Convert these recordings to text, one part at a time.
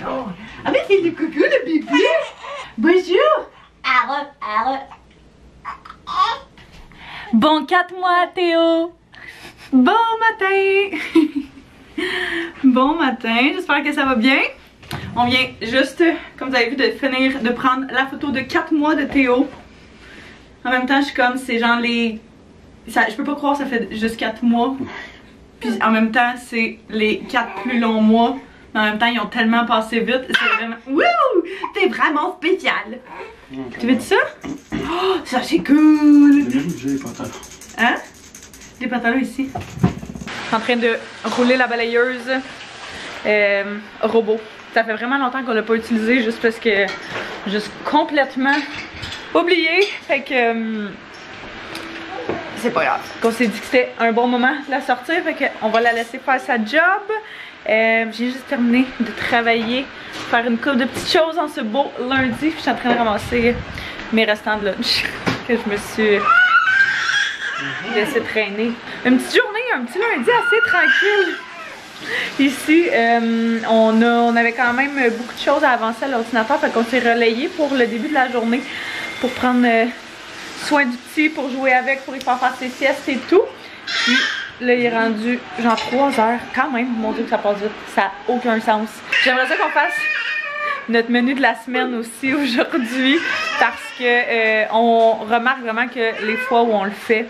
Oh. Ah mais c'est le coucou le bébé. Bonjour. Bon 4 mois Théo. Bon matin. Bon matin, j'espère que ça va bien. On vient juste, comme vous avez vu, de finir de prendre la photo de 4 mois de Théo. En même temps, je suis comme, c'est genre les... je peux pas croire que ça fait juste 4 mois. Puis en même temps, c'est les 4 plus longs mois. Mais en même temps, ils ont tellement passé vite. C'est vraiment... Wouh! T'es vraiment spécial. Tu veux ça? Oh, ça c'est cool! J'ai les pantalons. Hein? Des pantalons ici. Je suis en train de rouler la balayeuse robot. Ça fait vraiment longtemps qu'on l'a pas utilisé juste parce que juste complètement oublié. Fait que c'est pas grave. On s'est dit que c'était un bon moment de la sortir. Fait qu'on va la laisser faire sa job. J'ai juste terminé de travailler, faire une couple de petites choses en ce beau lundi. Puis je suis en train de ramasser mes restants de lunch que je me suis laissé traîner. Une petite journée, un petit lundi assez tranquille. Ici, on avait quand même beaucoup de choses à avancer à l'ordinateur, fait qu'on s'est relayé pour le début de la journée pour prendre soin du petit, pour jouer avec, pour y faire ses siestes et tout. Puis là, il est rendu genre 3 heures quand même. Mon Dieu que ça passe vite, ça n'a aucun sens. J'aimerais ça qu'on fasse notre menu de la semaine aussi aujourd'hui parce que on remarque vraiment que les fois où on le fait,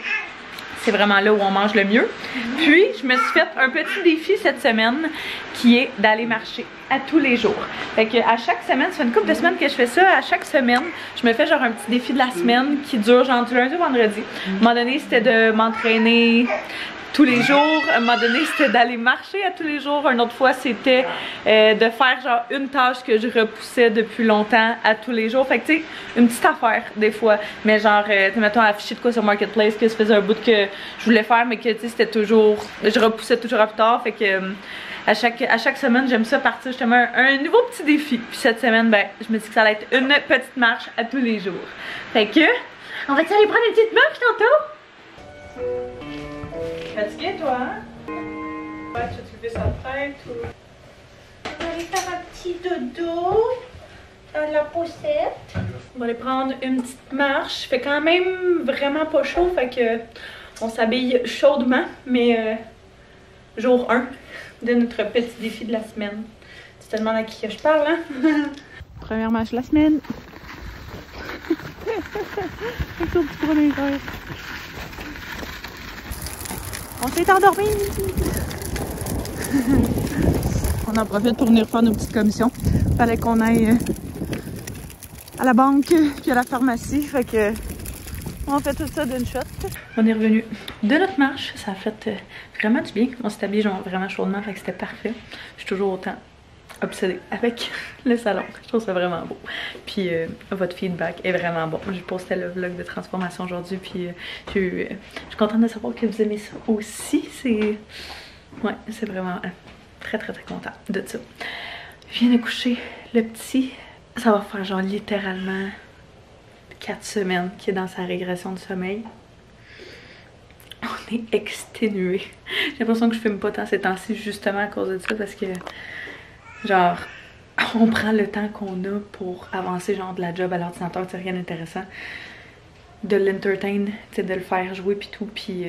c'est vraiment là où on mange le mieux. Puis, je me suis fait un petit défi cette semaine qui est d'aller marcher à tous les jours. Fait que à chaque semaine, ça fait une couple de semaines que je fais ça. À chaque semaine, je me fais genre un petit défi de la semaine qui dure genre du lundi au vendredi. À un moment donné, c'était de m'entraîner tous les jours. À un moment donné, c'était d'aller marcher à tous les jours. Une autre fois, c'était de faire genre une tâche que je repoussais depuis longtemps à tous les jours. Fait que tu sais, une petite affaire des fois. Mais genre, mettons, afficher de quoi sur Marketplace que ça faisait un bout que je voulais faire, mais que tu sais, c'était toujours... Je repoussais toujours à plus tard. Fait que à chaque semaine, j'aime ça partir justement un nouveau petit défi. Puis cette semaine, ben, je me dis que ça allait être une petite marche à tous les jours. Fait que, on va-tu aller prendre une petite marche tantôt? Fatigué toi, hein? Ouais, tu as levé sa tête ou... On va aller faire un petit dodo dans la poussette. On va aller prendre une petite marche. Il fait quand même vraiment pas chaud, fait que on s'habille chaudement, mais jour 1 de notre petit défi de la semaine. Tu te demandes à qui que je parle, hein? Première marche de la semaine. Avec son petit bras dans les airs. On s'est endormi. On en profite pour venir faire nos petites commissions. Fallait qu'on aille à la banque puis à la pharmacie. Fait que on fait tout ça d'une shot. On est revenu de notre marche. Ça a fait vraiment du bien. On s'est habillé genre vraiment chaudement. Fait que c'était parfait. Je suis toujours autant obsédée avec le salon. Je trouve ça vraiment beau. Puis votre feedback est vraiment bon. J'ai posté le vlog de transformation aujourd'hui. Puis je suis contente de savoir que vous aimez ça aussi. C'est... Ouais, c'est vraiment très content de ça. Je viens de coucher le petit. Ça va faire genre littéralement 4 semaines qu'il est dans sa régression de sommeil. On est exténué. J'ai l'impression que je filme pas tant ces temps-ci justement à cause de ça parce que genre on prend le temps qu'on a pour avancer genre de la job à l'ordinateur, c'est rien d'intéressant. De l'entertain, de le faire jouer pis tout, pis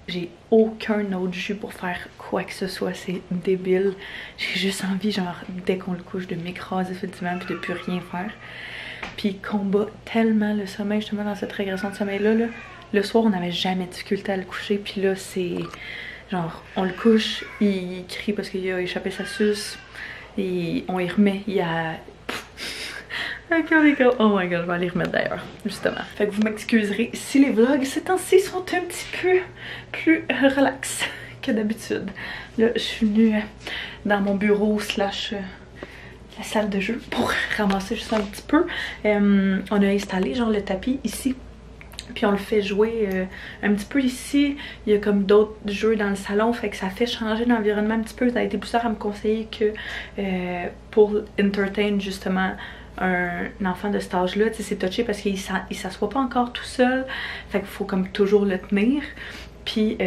j'ai aucun autre jus pour faire quoi que ce soit, c'est débile. J'ai juste envie genre dès qu'on le couche de m'écraser effectivement puis de plus rien faire. Puis il combat tellement le sommeil justement dans cette régression de sommeil là. Le soir on n'avait jamais de difficulté à le coucher puis là c'est genre on le couche, il crie parce qu'il a échappé sa suce. Et on y remet, il y a... Oh my god, je vais aller remettre d'ailleurs, justement. Fait que vous m'excuserez si les vlogs ces temps-ci sont un petit peu plus relax que d'habitude. Là, je suis venue dans mon bureau slash la salle de jeu pour ramasser juste un petit peu. On a installé genre le tapis ici. Puis on le fait jouer un petit peu ici. Il y a comme d'autres jeux dans le salon. Fait que ça fait changer l'environnement un petit peu. Ça a été plusieurs à me conseiller que pour entertain justement un enfant de cet âge-là, tu sais, c'est touché parce qu'il s'assoit pas encore tout seul. Fait qu'il faut comme toujours le tenir. Puis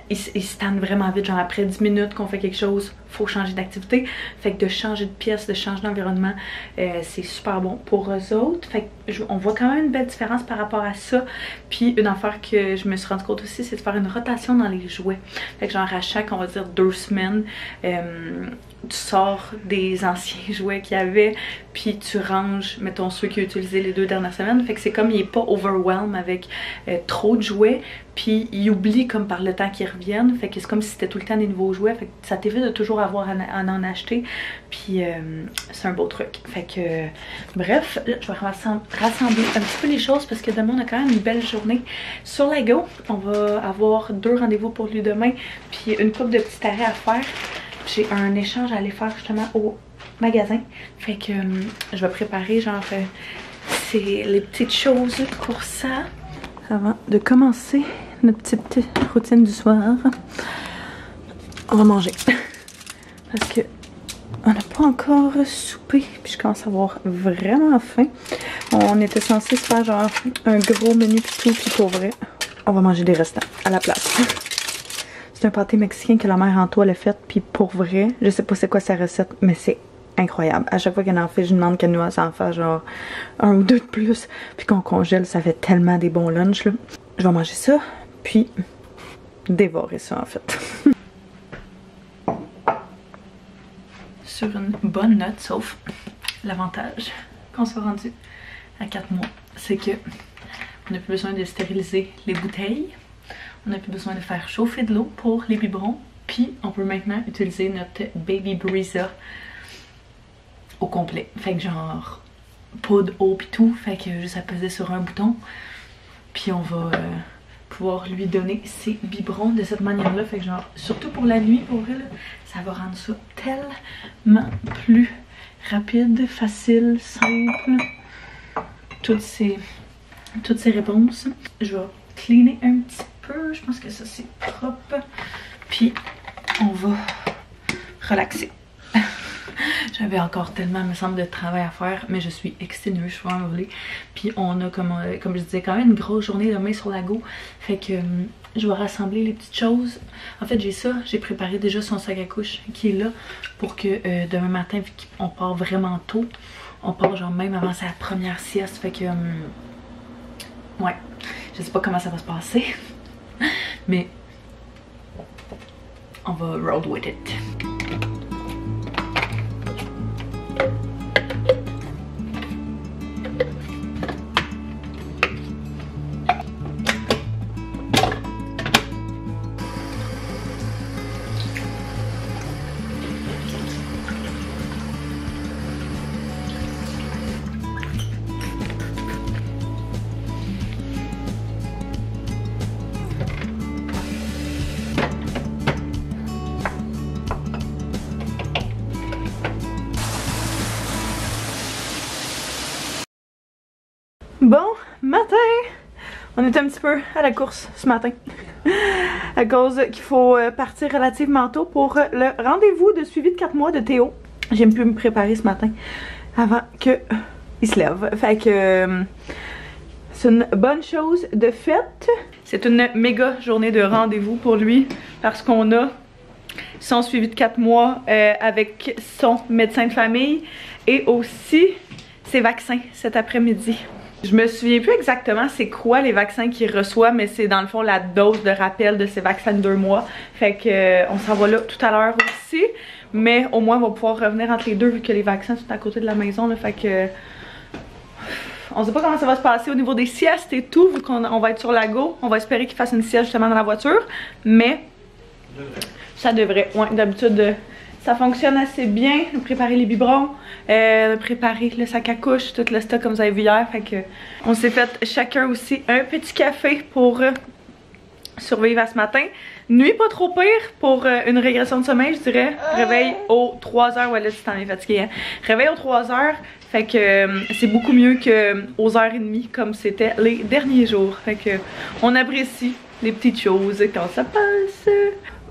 il se tanne vraiment vite, genre après 10 minutes qu'on fait quelque chose, faut changer d'activité. Fait que de changer de pièce, de changer d'environnement, c'est super bon pour eux autres. Fait que on voit quand même une belle différence par rapport à ça. Puis une affaire que je me suis rendu compte aussi, c'est de faire une rotation dans les jouets. Fait que genre à chaque, on va dire 2 semaines, tu sors des anciens jouets qu'il y avait, puis tu ranges, mettons, ceux qui ont utilisé les 2 dernières semaines. Fait que c'est comme il est pas overwhelmed avec trop de jouets, puis il oublie comme par le temps qu'ils reviennent. Fait que c'est comme si c'était tout le temps des nouveaux jouets. Fait que ça t'évite de toujours avoir à en acheter. Puis c'est un beau truc. Fait que bref, là, je vais rassembler un petit peu les choses parce que demain on a quand même une belle journée sur la go. On va avoir 2 rendez-vous pour lui demain, puis une couple de petits arrêts à faire. J'ai un échange à aller faire justement au magasin. Fait que je vais préparer genre c'est les petites choses pour ça. Avant de commencer notre petite routine du soir, on va manger. Parce que on n'a pas encore soupé. Puis je commence à avoir vraiment faim. On était censé se faire genre un gros menu pis tout. Puis pour vrai, on va manger des restants à la place. C'est un pâté mexicain que la mère Antoine a fait, puis pour vrai, je sais pas c'est quoi sa recette, mais c'est incroyable. À chaque fois qu'elle en fait, je demande qu'elle nous en fasse genre 1 ou 2 de plus, puis qu'on congèle, ça fait tellement des bons lunchs là. Je vais manger ça, puis dévorer ça en fait. Sur une bonne note, sauf l'avantage qu'on soit rendu à 4 mois, c'est que on n'a plus besoin de stériliser les bouteilles. On n'a plus besoin de faire chauffer de l'eau pour les biberons. Puis on peut maintenant utiliser notre Baby Brezza au complet. Fait que genre poudre, eau pis tout. Fait que juste à peser sur un bouton. Puis on va pouvoir lui donner ses biberons de cette manière-là. Fait que genre, surtout pour la nuit, pour elle, ça va rendre ça tellement plus rapide, facile, simple. Toutes ces réponses. Je vais cleaner un petit peu. Je pense que ça c'est propre. Puis on va relaxer. J'avais encore tellement, me semble, de travail à faire, mais je suis exténuée, je suis vraiment brûlée. Puis on a, comme je disais, quand même une grosse journée demain sur la go. Fait que je vais rassembler les petites choses. En fait, j'ai ça, j'ai préparé déjà son sac à couche qui est là pour que demain matin, vu qu'on part vraiment tôt, on part genre même avant sa première sieste. Fait que, ouais, je sais pas comment ça va se passer, mais on va roll with it. Bon matin! On est un petit peu à la course ce matin. À cause qu'il faut partir relativement tôt pour le rendez-vous de suivi de 4 mois de Théo. J'ai pu me préparer ce matin avant qu'il se lève. Fait que c'est une bonne chose de fait. C'est une méga journée de rendez-vous pour lui parce qu'on a son suivi de 4 mois avec son médecin de famille et aussi ses vaccins cet après-midi. Je me souviens plus exactement c'est quoi les vaccins qu'il reçoit, mais c'est dans le fond la dose de rappel de ces vaccins de 2 mois. Fait que on s'en va là tout à l'heure aussi. Mais au moins on va pouvoir revenir entre les deux vu que les vaccins sont à côté de la maison. Là, fait que on sait pas comment ça va se passer au niveau des siestes et tout, vu qu'on va être sur la go. On va espérer qu'il fasse une sieste justement dans la voiture. Mais ça devrait. Ouais, d'habitude ça fonctionne assez bien. Préparer les biberons, préparer le sac à couche, tout le stock comme vous avez vu hier. Fait que on s'est fait chacun aussi un petit café pour survivre à ce matin. Nuit pas trop pire pour une régression de sommeil, je dirais. Réveil aux 3h. Ouais, là tu t'en es fatigué, hein. Réveil aux 3h. Fait que c'est beaucoup mieux qu'aux 1h30 comme c'était les derniers jours. Fait que on apprécie les petites choses quand ça passe.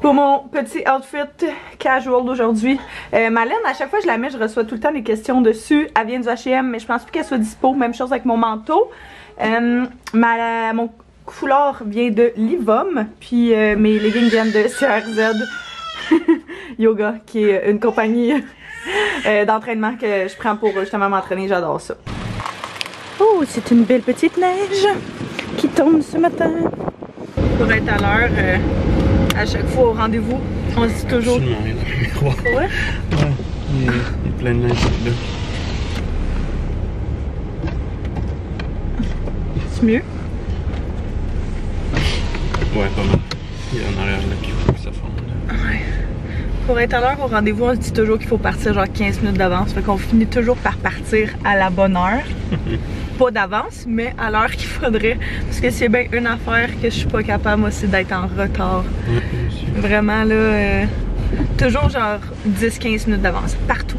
Pour mon petit outfit casual d'aujourd'hui, ma laine, à chaque fois que je la mets, je reçois tout le temps des questions dessus. Elle vient du H&M, mais je pense plus qu'elle soit dispo. Même chose avec mon manteau. Mon couleur vient de Livom, puis mes leggings viennent de CRZ Yoga, qui est une compagnie d'entraînement que je prends pour justement m'entraîner. J'adore ça. Oh, c'est une belle petite neige qui tombe ce matin. Pour être à l'heure, à chaque fois au rendez-vous, on se dit toujours... Ouais? Ouais, il y a plein de neige là. C'est mieux? Ouais, pas mal. Il y a en arrière là qu'il faut que ça fonde. Ouais. Pour être à l'heure au rendez-vous, on se dit toujours qu'il faut partir genre 15 minutes d'avance. Fait qu'on finit toujours par partir à la bonne heure. Pas d'avance, mais à l'heure qu'il faudrait. Parce que c'est bien une affaire que je suis pas capable, moi, c'est d'être en retard. Ouais, vraiment là, toujours genre 10-15 minutes d'avance, partout.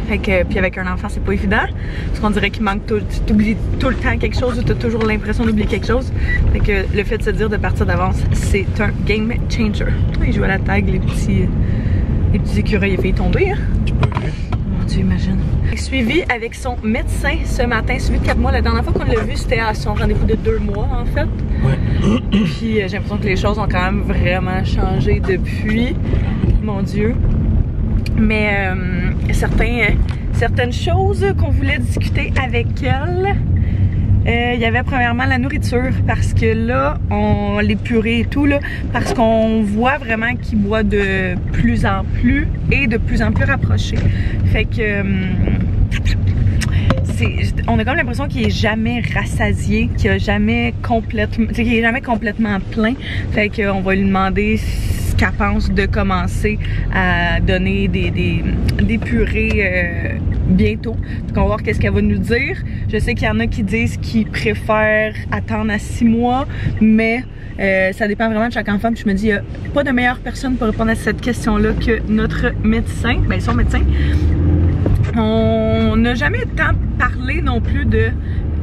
Fait que, puis avec un enfant, c'est pas évident. Parce qu'on dirait qu'il manque, t'oublies tout le temps quelque chose ou t'as toujours l'impression d'oublier quelque chose. Fait que le fait de se dire de partir d'avance, c'est un game changer. Il joue à la tag, les petits écureuils, il a failli tomber, hein? Mon Dieu, imagine. Suivi avec son médecin ce matin, suivi de 4 mois. La dernière fois qu'on l'a vu, c'était à son rendez-vous de 2 mois, en fait. Ouais. Puis j'ai l'impression que les choses ont quand même vraiment changé depuis. Mon Dieu. Mais certaines choses qu'on voulait discuter avec elle, il y avait premièrement la nourriture, parce que là, les purées et tout, là, parce qu'on voit vraiment qu'il boit de plus en plus et de plus en plus rapproché. Fait que on a comme l'impression qu'il est jamais rassasié, qu'il est jamais complètement plein. Fait qu'on va lui demander ce qu'elle pense de commencer à donner des purées bientôt. Donc on va voir qu'est-ce qu'elle va nous dire. Je sais qu'il y en a qui disent qu'ils préfèrent attendre à 6 mois, mais ça dépend vraiment de chaque enfant. Puis je me dis, il n'y a pas de meilleure personne pour répondre à cette question-là que notre médecin, ben son médecin. On n'a jamais tant parlé non plus de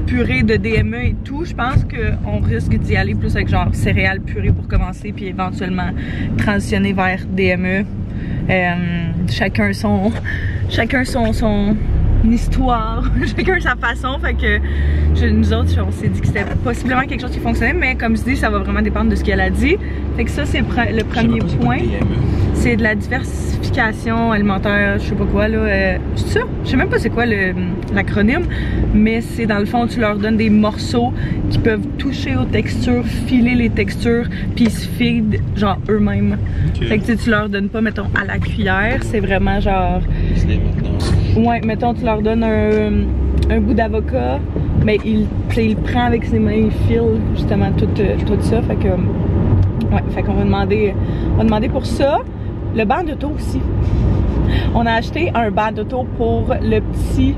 purée de DME et tout. Je pense qu'on risque d'y aller plus avec genre céréales purée pour commencer, puis éventuellement transitionner vers DME. Chacun son histoire, chacun sa façon. Fait que nous autres, on s'est dit que c'était possiblement quelque chose qui fonctionnait, mais comme je dis, ça va vraiment dépendre de ce qu'elle a dit. Fait que ça, c'est le premier point. C'est de la diversification alimentaire, je sais pas quoi là. C'est ça? Je sais même pas c'est quoi l'acronyme, mais c'est dans le fond, tu leur donnes des morceaux qui peuvent toucher aux textures, filer les textures, puis ils se feed genre eux-mêmes. Okay. Fait que tu leur donnes pas, mettons, à la cuillère, c'est vraiment genre... Ouais, mettons, tu leur donnes un bout d'avocat, mais il prend avec ses mains, il file justement tout ça. Fait que, ouais, fait qu'on va demander pour ça. Le banc d'auto aussi. On a acheté un banc d'auto pour le petit,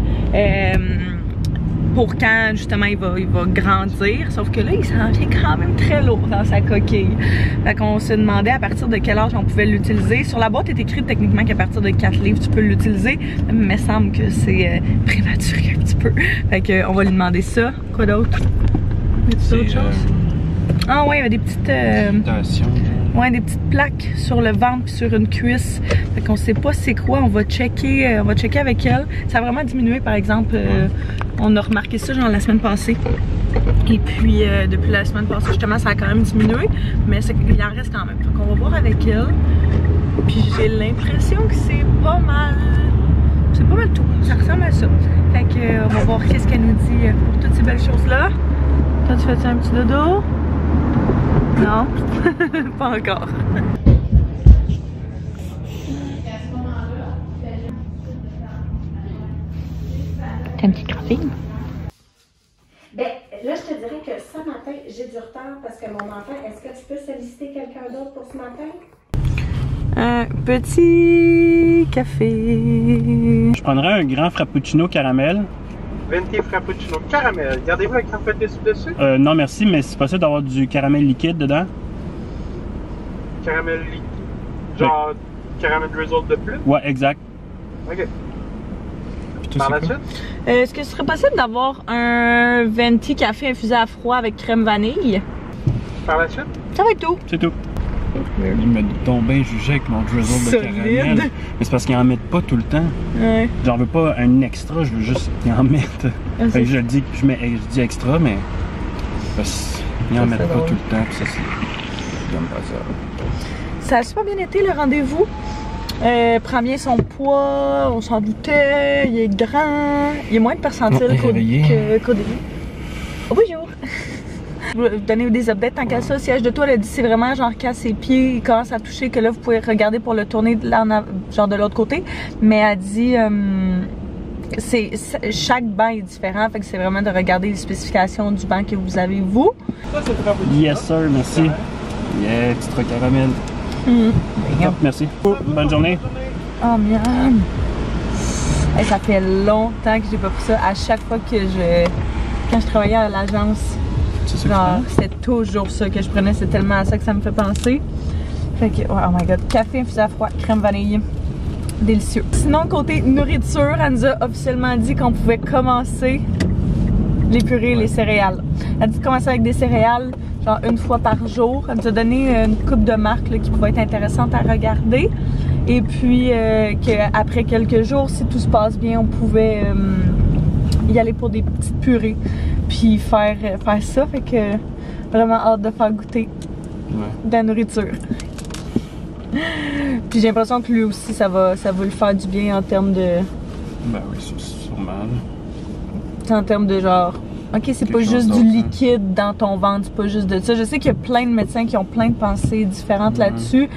pour quand justement il va grandir. Sauf que là, il s'en vient quand même très lourd dans sa coquille. Fait qu'on se demandait à partir de quel âge on pouvait l'utiliser. Sur la boîte est écrit techniquement qu'à partir de 4 livres, tu peux l'utiliser. Mais il me semble que c'est prématuré un petit peu. Fait qu'on va lui demander ça. Quoi d'autre? Y a-t-il d'autres choses? Ah ouais, il y a des petites... ouais, des petites plaques sur le ventre et sur une cuisse. Fait qu'on sait pas c'est quoi, on va checker avec elle. Ça a vraiment diminué, par exemple, on a remarqué ça genre la semaine passée. Et puis depuis la semaine passée, justement, ça a quand même diminué, mais il en reste quand même. Fait qu'on va voir avec elle. Puis j'ai l'impression que c'est pas mal tout. Ça ressemble à ça. Fait que on va voir qu'est-ce qu'elle nous dit pour toutes ces belles choses-là. Toi, tu fais-tu un petit dodo? Non, pas encore. T'as un petit café? Ben, là, je te dirais que ce matin, j'ai du retard parce que mon enfant, est-ce que tu peux solliciter quelqu'un d'autre pour ce matin? Un petit café. Je prendrais un grand frappuccino caramel. 20 frappuccino caramel. Gardez-vous le café dessus? Non, merci, mais c'est possible d'avoir du caramel liquide dedans? Caramel liquide? Genre oui. Caramel drizzle de plus? Ouais, exact. Ok. Par la suite? Est-ce que ce serait possible d'avoir un venti café infusé à froid avec crème vanille? Par la suite? Ça va être tout. C'est tout. Ils me tombent bien jugé avec mon drizzle de caramel. Mais c'est parce qu'ils en mettent pas tout le temps. Ouais. J'en veux pas un extra, je veux juste qu'ils en mettent. Fait que je dis extra, mais Ils en mettent pas tout le temps, puis ça, c'est... J'aime pas ça. Ça a super bien été, le rendez-vous. Prend bien son poids, on s'en doutait, il est grand, il y a moins de percentiles qu'au début. Oh, bonjour! Je vais vous donner des updates tant qu'à ça. Siège de toi, elle a dit c'est vraiment genre quand ses pieds commencent à toucher que là vous pouvez regarder pour le tourner genre de l'autre côté. Mais elle dit chaque banc est différent, fait que c'est vraiment de regarder les spécifications du banc que vous avez vous. Yes sir, merci. Yeah, petit truc caramel. Top, merci. Bonne journée. Oh miam! Hey, ça fait longtemps que j'ai pas pris ça. À chaque fois que quand je travaillais à l'agence, c'était toujours ça que je prenais. C'est tellement à ça que ça me fait penser. Fait que, oh my god, café infusé à froid, crème vanille. Délicieux. Sinon, côté nourriture, elle nous a officiellement dit qu'on pouvait commencer les purées et les céréales. Elle a dit de commencer avec des céréales, genre une fois par jour. Elle nous a donné une coupe de marques là, qui pouvaient être intéressantes à regarder. Et puis, qu'après quelques jours, si tout se passe bien, on pouvait y aller pour des petites purées. Puis faire ça. Fait que vraiment hâte de faire goûter de la nourriture. Puis j'ai l'impression que lui aussi, ça va lui faire du bien en termes de... Ben oui, sûrement. En termes de genre... Ok, c'est pas juste du liquide dans ton ventre, c'est pas juste de ça. Je sais qu'il y a plein de médecins qui ont plein de pensées différentes là-dessus.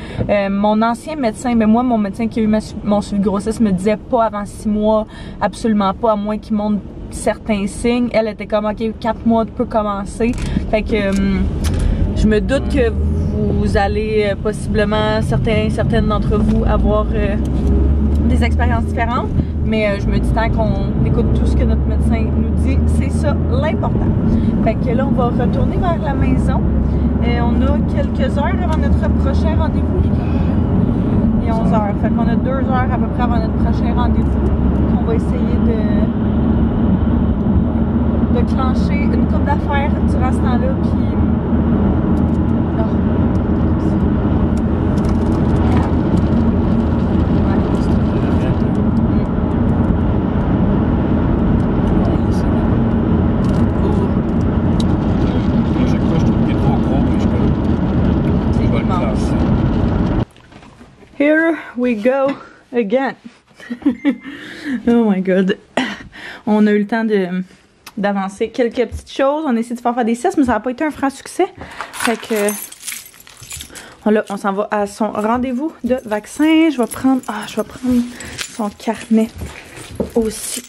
Mon ancien médecin, mais moi, mon médecin qui a eu mon suivi de grossesse me disait pas avant 6 mois, absolument pas, à moins qu'il montre certains signes. Elle était comme, ok, 4 mois peut commencer. Fait que je me doute que vous allez possiblement, certaines d'entre vous, avoir des expériences différentes. Mais je me dis, tant qu'on écoute tout ce que notre médecin nous dit, c'est ça l'important. Fait que là, on va retourner vers la maison. On a quelques heures avant notre prochain rendez-vous. Il est 11 heures. Fait qu'on a 2 heures à peu près avant notre prochain rendez-vous. On va essayer de clencher une coupe d'affaires durant ce temps-là. Puis... Here we go again. Oh my god. On a eu le temps d'avancer quelques petites choses. On a essayé de faire des siestes, mais ça n'a pas été un franc succès. Fait que on s'en va à son rendez-vous de vaccin. Je vais prendre son carnet aussi.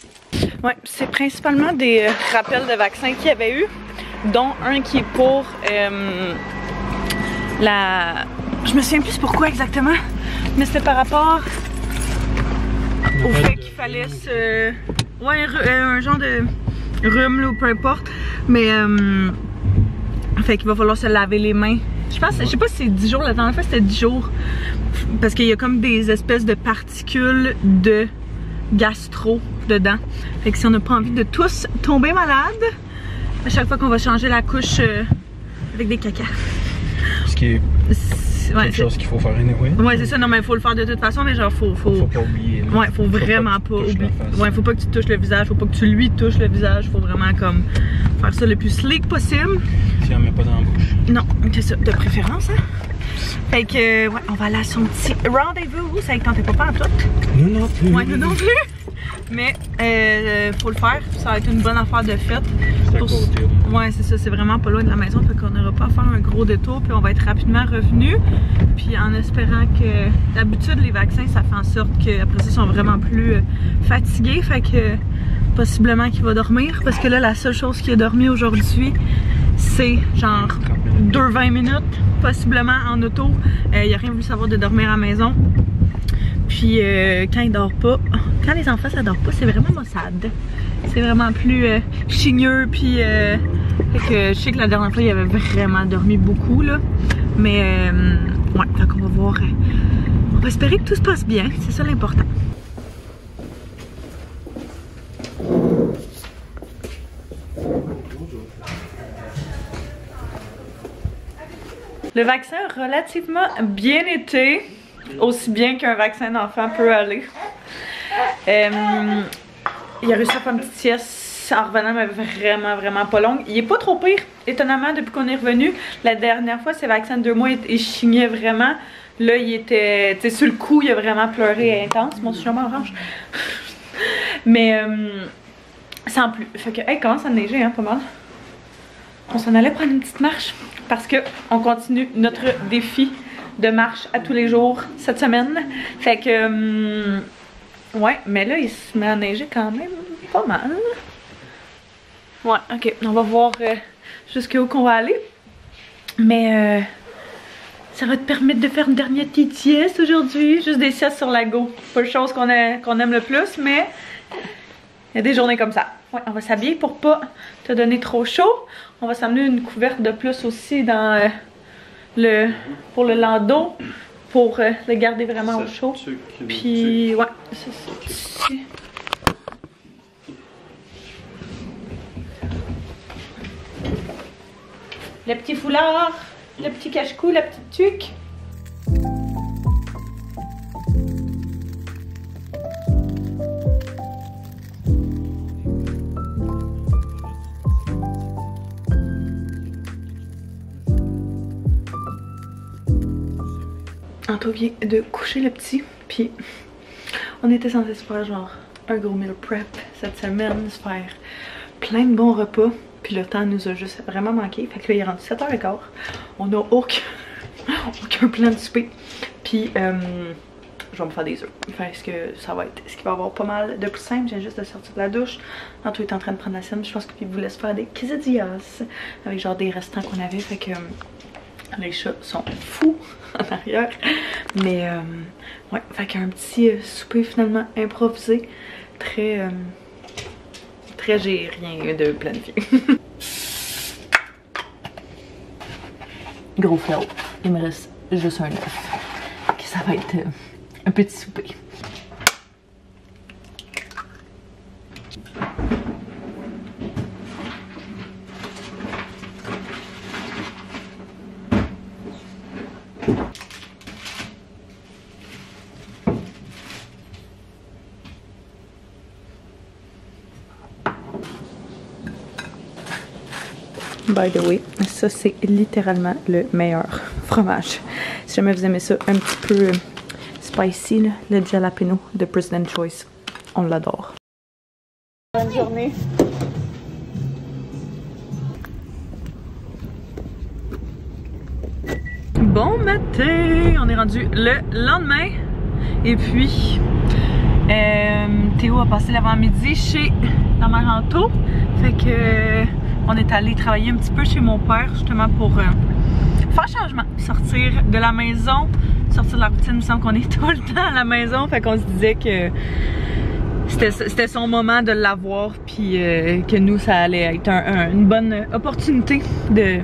Ouais, c'est principalement des rappels de vaccins qu'il y avait eu, dont un qui est pour je me souviens plus pourquoi exactement, mais c'était par rapport au fait qu'il fallait ouais, un genre de rhume là, ou peu importe, mais fait qu'il va falloir se laver les mains. Je sais pas si c'est 10 jours, la dernière fois c'était 10 jours, parce qu'il y a comme des espèces de particules de gastro dedans. Fait que si on n'a pas envie de tous tomber malade à chaque fois qu'on va changer la couche avec des caca. Ce qui est quelque chose qu'il faut faire anyway. Ouais, c'est ça. Non, mais il faut le faire de toute façon, mais genre, faut pas oublier. Là. Ouais, faut vraiment pas oublier. Ouais, faut pas que tu touches le visage, faut pas que tu lui touches le visage. Faut vraiment comme faire ça le plus sleek possible. Tu en mets pas dans la bouche. Non, c'est ça, de préférence, hein. Fait que, ouais, on va aller à son petit rendez-vous. Ça ne tentait pas en tout. Nous non plus. Ouais, nous non plus. Mais faut le faire, ça va être une bonne affaire de fête. Ouais, c'est ça, c'est vraiment pas loin de la maison, fait qu'on n'aura pas à faire un gros détour, puis on va être rapidement revenu. Puis en espérant que, d'habitude, les vaccins, ça fait en sorte qu'après ça, ils sont vraiment plus fatigués, fait que possiblement qu'il va dormir, parce que là, la seule chose qu'il a dormi aujourd'hui, c'est genre 20 minutes, possiblement en auto. Il a rien voulu savoir de dormir à la maison. Puis quand il dort pas, quand les enfants ça dort pas, c'est vraiment maussade. C'est vraiment plus chigneux, puis fait que je sais que la dernière fois il avait vraiment dormi beaucoup là. Mais ouais, donc on va voir. On va espérer que tout se passe bien, c'est ça l'important. Le vaccin a relativement bien été. Aussi bien qu'un vaccin d'enfant peut aller. Il a réussi à faire une petite sieste en revenant, mais vraiment pas longue. Il est pas trop pire, étonnamment, depuis qu'on est revenu. La dernière fois, c'est vaccin de 2 mois, il chignait vraiment. Là, il était, tu sais, sur le coup, il a vraiment pleuré intense. Mon chien orange. Mais, sans plus. Fait que, hey, commence à neiger, hein, pas mal. On s'en allait prendre une petite marche parce que on continue notre défi de marche à tous les jours cette semaine. Fait que, ouais, mais là, il se met à neiger quand même pas mal. Ouais, ok, on va voir jusqu'où qu'on va aller. Mais, ça va te permettre de faire une dernière petite sieste aujourd'hui. Juste des siestes sur la go. Pas une chose qu'on aime le plus, mais il y a des journées comme ça. Ouais, on va s'habiller pour pas te donner trop chaud. On va s'amener une couverte de plus aussi dans pour le landau. Pour le garder vraiment au chaud. Puis, ouais, c'est ça. Okay. Le petit foulard. Le petit cache-cou, la petite tuque. Anto vient de coucher le petit, puis on était censé se faire genre un gros meal prep cette semaine, se faire plein de bons repas. Puis le temps nous a juste vraiment manqué. Fait que là, il est rendu 7h15. On n'a aucun plan de souper. Puis, je vais me faire des œufs. Est-ce que ça va être... Est-ce qu'il va y avoir pas mal de plus simple? Je viens juste de sortir de la douche. Anto est en train de prendre la sienne. Je pense qu'il voulait se faire des quesadillas. Avec genre des restants qu'on avait. Fait que les chats sont fous en arrière. Mais, ouais. Fait qu'un petit souper finalement improvisé. Très... j'ai rien de planifié. Gros flow. Il me reste juste un œuf. Ça va être un petit souper. By the way, ça c'est littéralement le meilleur fromage. Si jamais vous aimez ça un petit peu spicy, là, le jalapeno de President Choice, on l'adore. Bonne journée. Bon matin! On est rendu le lendemain. Et puis, Théo a passé l'avant-midi chez la mère Anto. Fait que... on est allé travailler un petit peu chez mon père justement pour faire changement, sortir de la maison, sortir de la routine. Il me semble qu'on est tout le temps à la maison, fait qu'on se disait que c'était son moment de l'avoir, puis que nous ça allait être une bonne opportunité de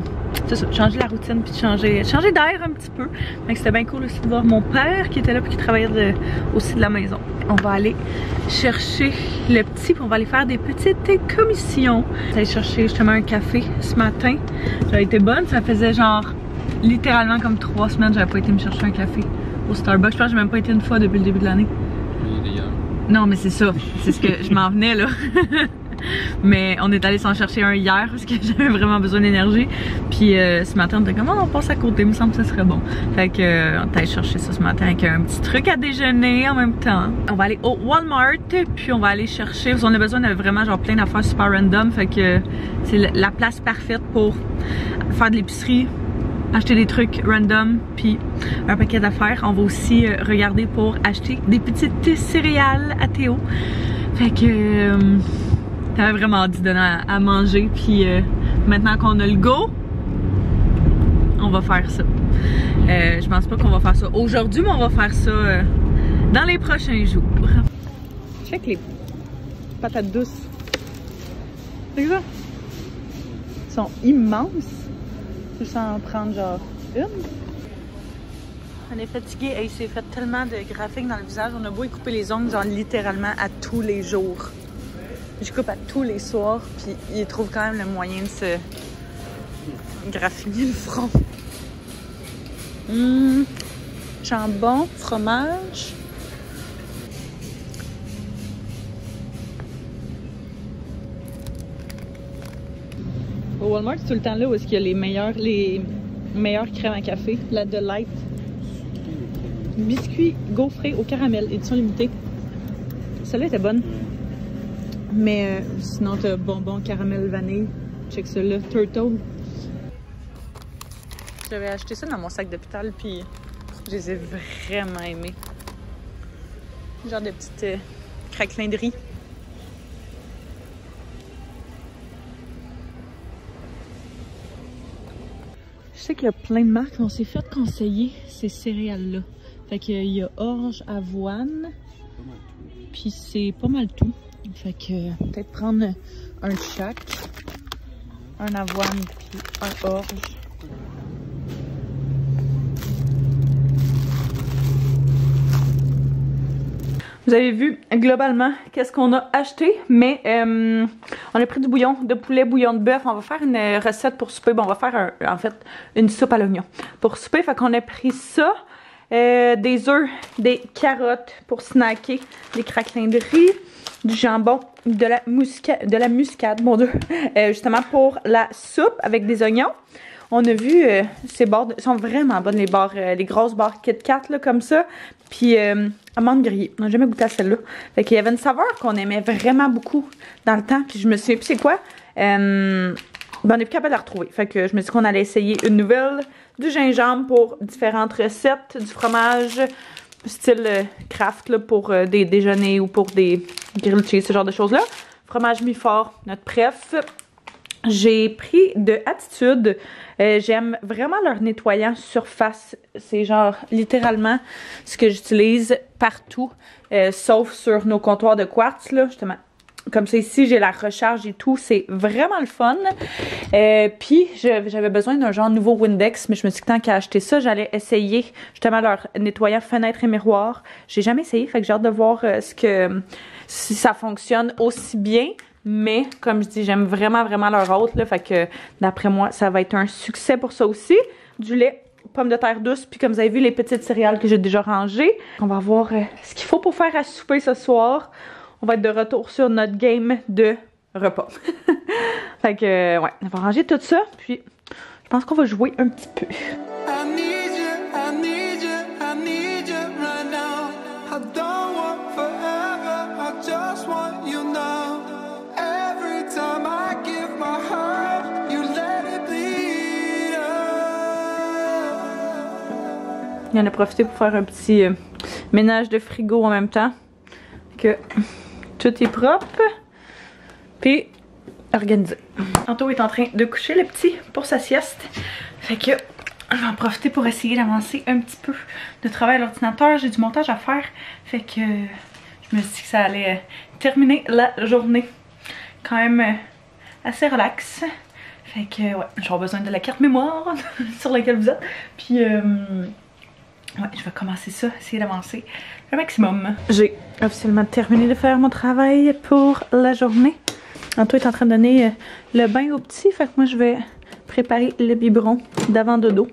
changer la routine puis de changer d'air un petit peu. Donc c'était bien cool aussi de voir mon père qui était là puis qui travaillait aussi de la maison. On va aller chercher le petit puis on va aller faire des petites commissions. J'allais chercher justement un café ce matin. J'avais été bonne, ça faisait genre littéralement comme 3 semaines que j'avais pas été me chercher un café au Starbucks. Je pense que j'ai même pas été une fois depuis le début de l'année. Non mais c'est ça, c'est ce que je m'en venais là. Mais on est allé s'en chercher un hier parce que j'avais vraiment besoin d'énergie. Puis ce matin on était comme on passe à côté, il me semble que ça serait bon. Fait que on est allé chercher ça ce matin avec un petit truc à déjeuner en même temps. On va aller au Walmart puis on va aller chercher, parce qu'on a besoin de vraiment genre plein d'affaires super random. Fait que c'est la place parfaite pour faire de l'épicerie, acheter des trucs random puis un paquet d'affaires. On va aussi regarder pour acheter des petites céréales à Théo. Fait que j'avais vraiment envie de donner à manger, puis maintenant qu'on a le go, on va faire ça. Je pense pas qu'on va faire ça aujourd'hui, mais on va faire ça dans les prochains jours. Check les patates douces. C'est ça? Elles sont immenses. Je sens en prendre genre une. On est fatigué et il s'est fait tellement de graphiques dans le visage. On a beau y couper les ongles genre littéralement à tous les jours. Je coupe à tous les soirs, puis il trouve quand même le moyen de se graffiner le front. Jambon, fromage. Au Walmart, c'est tout le temps là où est-ce qu'il y a les meilleures crèmes à café. La Delight. Biscuit gaufré au caramel, édition limitée. Celle-là était bonne. Mais sinon, t'as bonbon caramel vanille. Check ça là, Turtle. J'avais acheté ça dans mon sac d'hôpital, puis je les ai vraiment aimés. Genre de petites craquelins de riz. Je sais qu'il y a plein de marques, mais on s'est fait conseiller ces céréales-là. Fait qu'il y a orge, avoine, puis c'est pas mal tout. Fait que peut-être prendre un de chaque, un avoine puis un orge. Vous avez vu globalement qu'est-ce qu'on a acheté, mais on a pris du bouillon de poulet, bouillon de bœuf. On va faire une recette pour souper. Bon, on va faire en fait une soupe à l'oignon pour souper. Fait qu'on a pris ça, des œufs, des carottes pour snacker, des craquelins de riz, du jambon, de la muscade, mon Dieu, justement pour la soupe avec des oignons. On a vu ces barres, sont vraiment bonnes les barres, les grosses barres Kit Kat là comme ça. Puis amandes grillées, on n'a jamais goûté à celle-là. Fait qu'il y avait une saveur qu'on aimait vraiment beaucoup dans le temps. Puis je me souviens plus c'est quoi. Ben on est plus capable de la retrouver. Fait que je me suis dit qu'on allait essayer une nouvelle, du gingembre pour différentes recettes, du fromage style craft là, pour des déjeuners ou pour des grilled cheese, ce genre de choses-là. Fromage mi-fort, notre préf. J'ai pris de Attitude. J'aime vraiment leur nettoyant surface. C'est genre littéralement ce que j'utilise partout, sauf sur nos comptoirs de quartz, là, justement. Comme ça ici, j'ai la recharge et tout. C'est vraiment le fun. Puis, j'avais besoin d'un genre nouveau Windex, mais je me suis dit que tant qu'à acheter ça, j'allais essayer justement leur nettoyant fenêtre et miroir. J'ai jamais essayé, fait que j'ai hâte de voir si ça fonctionne aussi bien. Mais, comme je dis, j'aime vraiment, vraiment leur hôte, là. Fait que, d'après moi, ça va être un succès pour ça aussi. Du lait, pommes de terre douces, puis comme vous avez vu, les petites céréales que j'ai déjà rangées. On va voir ce qu'il faut pour faire à souper ce soir. On va être de retour sur notre game de repas. Fait que, ouais, on va ranger tout ça, puis je pense qu'on va jouer un petit peu. Il en a profité pour faire un petit ménage de frigo en même temps. Que tout est propre. Puis organisé. Anto est en train de coucher le petit pour sa sieste. Fait que je vais en profiter pour essayer d'avancer un petit peu de travail à l'ordinateur. J'ai du montage à faire. Fait que je me suis dit que ça allait terminer la journée. Quand même assez relax. Fait que ouais, j'aurai besoin de la carte mémoire sur laquelle vous êtes. Puis ouais, je vais commencer ça, essayer d'avancer le maximum. J'ai officiellement terminé de faire mon travail pour la journée. Anto est en train de donner le bain au petit, fait que moi je vais préparer le biberon d'avant dodo.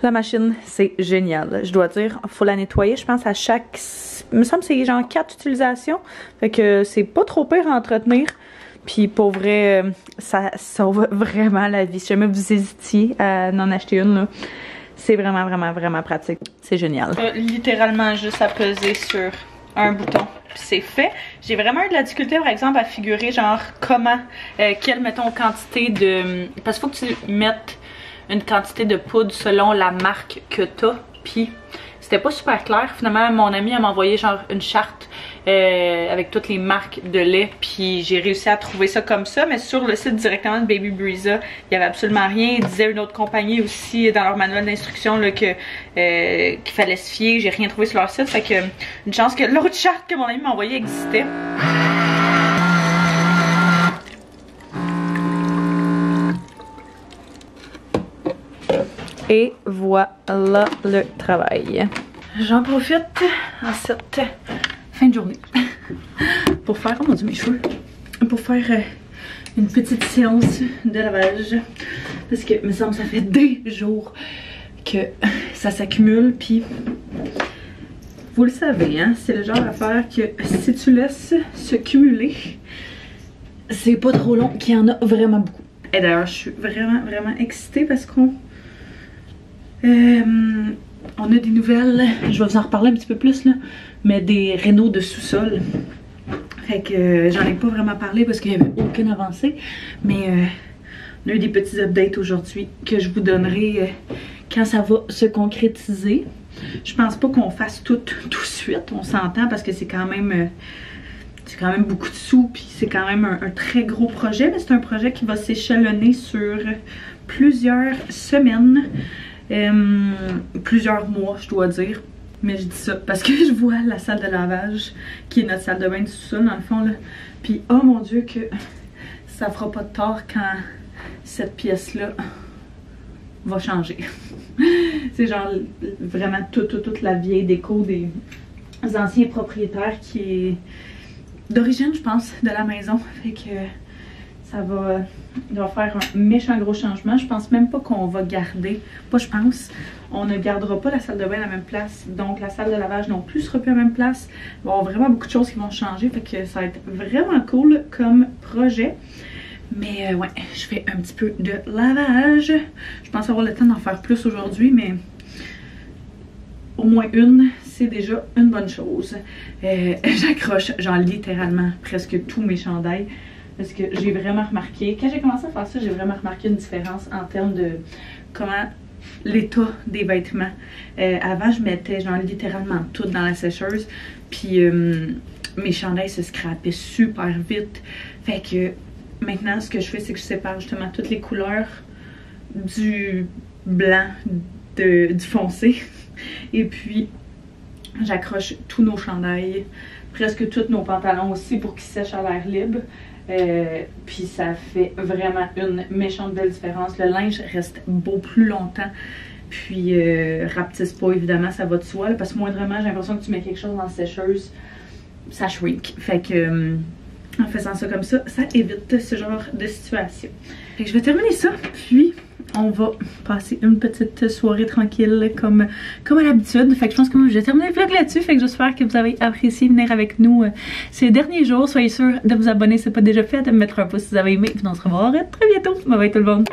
La machine, c'est génial. Je dois dire, il faut la nettoyer, je pense à chaque... Il me semble que c'est genre 4 utilisations, fait que c'est pas trop pire à entretenir. Puis pour vrai, ça sauve vraiment la vie. Si jamais vous hésitiez à en acheter une, là, c'est vraiment, vraiment, vraiment pratique. C'est génial. Littéralement juste à peser sur un bouton, puis c'est fait. J'ai vraiment eu de la difficulté, par exemple, à figurer genre comment, quelle, mettons, quantité de... Parce qu'il faut que tu mettes une quantité de poudre selon la marque que t'as. Puis c'était pas super clair. Finalement, mon ami m'a envoyé genre une charte avec toutes les marques de lait. Puis j'ai réussi à trouver ça comme ça. Mais sur le site directement de Baby Breeza, il n'y avait absolument rien. Ils disaient une autre compagnie aussi dans leur manuel d'instruction qu'il fallait se fier. J'ai rien trouvé sur leur site. Fait que une chance que l'autre charte que mon ami m'a envoyée existait. Et voilà le travail. J'en profite en cette fin de journée pour faire, oh mon Dieu, mes cheveux, pour faire une petite séance de lavage. Parce que, il me semble, ça fait des jours que ça s'accumule. Puis, vous le savez, hein, c'est le genre d'affaire que si tu laisses se cumuler, c'est pas trop long qu'il y en a vraiment beaucoup. Et d'ailleurs, je suis vraiment excitée parce qu'on on a des nouvelles, je vais vous en reparler un petit peu plus là, mais des rénaux de sous-sol. Fait que j'en ai pas vraiment parlé parce qu'il n'y avait aucune avancée, mais on a eu des petits updates aujourd'hui que je vous donnerai quand ça va se concrétiser. Je pense pas qu'on fasse tout de suite, on s'entend parce que c'est quand même beaucoup de sous, puis c'est quand même un très gros projet, mais c'est un projet qui va s'échelonner sur plusieurs semaines, plusieurs mois je dois dire. Mais je dis ça parce que je vois la salle de lavage qui est notre salle de bain du sous-sol dans le fond là. Puis oh mon dieu que ça fera pas de tort quand cette pièce là va changer. C'est genre vraiment toute la vieille déco des anciens propriétaires qui est d'origine je pense de la maison. Fait que ça va faire un méchant gros changement. Je pense même pas qu'on va garder, pas je pense, on ne gardera pas la salle de bain à la même place. Donc la salle de lavage non plus sera plus à la même place. Il va y avoir vraiment beaucoup de choses qui vont changer. Fait que ça va être vraiment cool comme projet. Mais ouais, je fais un petit peu de lavage. Je pense avoir le temps d'en faire plus aujourd'hui, mais au moins une, c'est déjà une bonne chose. J'accroche genre littéralement presque tous mes chandails. Parce que j'ai vraiment remarqué, quand j'ai commencé à faire ça, j'ai vraiment remarqué une différence en termes de comment l'état des vêtements. Avant, je mettais genre littéralement tout dans la sécheuse, puis mes chandails se scrapaient super vite. Fait que maintenant, ce que je fais, c'est que je sépare justement toutes les couleurs du blanc, du foncé. Et puis, j'accroche tous nos chandails, presque tous nos pantalons aussi pour qu'ils sèchent à l'air libre. Puis ça fait vraiment une méchante belle différence. Le linge reste beau plus longtemps. Puis rapetisse pas évidemment, ça va de soi là, parce que moindrement j'ai l'impression que tu mets quelque chose dans la sécheuse, ça shrink. Fait que en faisant ça comme ça, ça évite ce genre de situation. Fait que je vais terminer ça, puis on va passer une petite soirée tranquille comme à l'habitude. Fait que je pense que je vais terminer le vlog là-dessus. Fait que j'espère que vous avez apprécié venir avec nous ces derniers jours. Soyez sûrs de vous abonner si ce n'est pas déjà fait, de me mettre un pouce si vous avez aimé. Puis on se revoit très bientôt. Bye bye tout le monde.